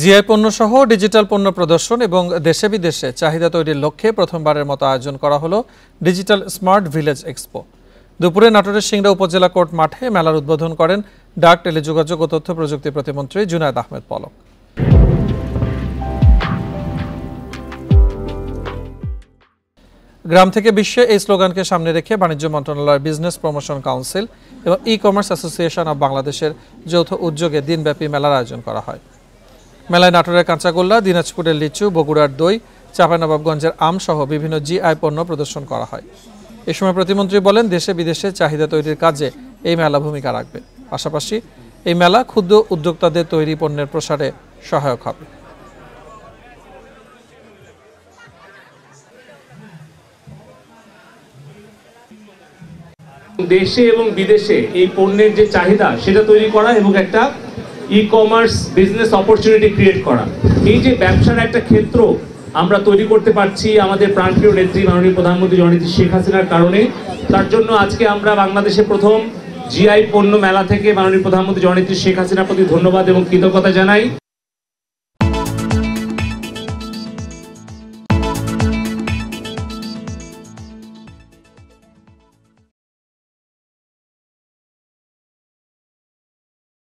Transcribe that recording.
GI পণ্য সহ digital পণ্য প্রদর্শন এবং দেশে বিদেশে চাহিদা তৈরির লক্ষ্যে প্রথমবারের মতো আয়োজন করা হলো ডিজিটাল স্মার্ট ভিলেজ এক্সপো। দুপুরে নাটোরের সিংড়া উপজেলা কোর্ট মাঠে মেলার উদ্বোধন করেন ডাক, টেলিযোগাযোগ ও তথ্য প্রযুক্তি প্রতিমন্ত্রী জুনায়েদ আহমেদ পলক। গ্রাম থেকে বিশ্বে এই স্লোগানকে সামনে রেখে বাণিজ্য মন্ত্রণালয়ের বিজনেস প্রমোশন কাউন্সিল এবং ই কমার্স অ্যাসোসিয়েশন অব বাংলাদেশের যৌথ উদ্যোগে দিনব্যাপী মেলার আয়োজন করা হয়। মেলায় নাটোরের কাঁচাগোল্লা, দিনাজপুরের লিচু, বগুড়ার দই, চাঁপাইনবাবগঞ্জের আম সহ বিভিন্ন জিআই পণ্য প্রদর্শন করা হয়। এ সময় প্রতিমন্ত্রী বলেন, দেশে বিদেশে চাহিদা তৈরির কাজে এই মেলা ভূমিকা রাখবে। পাশাপাশি এই মেলা ক্ষুদ্র উদ্যোক্তাদের তৈরি পণ্যের প্রসারে সহায়ক হবে। দেশে এবং বিদেশে এই পণ্যের যে চাহিদা সেটা তৈরি করা এবং একটা e commerce business opportunity create করা, এই যে ব্যবসার একটা ক্ষেত্র আমরা তৈরি করতে পারছি আমাদের প্রাণপ্রিয় নেত্রী মাননীয় প্রধানমন্ত্রী জননেত্রী শেখ হাসিনার কারণে। তার জন্য আজকে আমরা বাংলাদেশে প্রথম জিআই পণ্য মেলা থেকে মাননীয় প্রধানমন্ত্রী জননেত্রী শেখ হাসিনার প্রতি ধন্যবাদ এবং কৃতজ্ঞতা জানাই।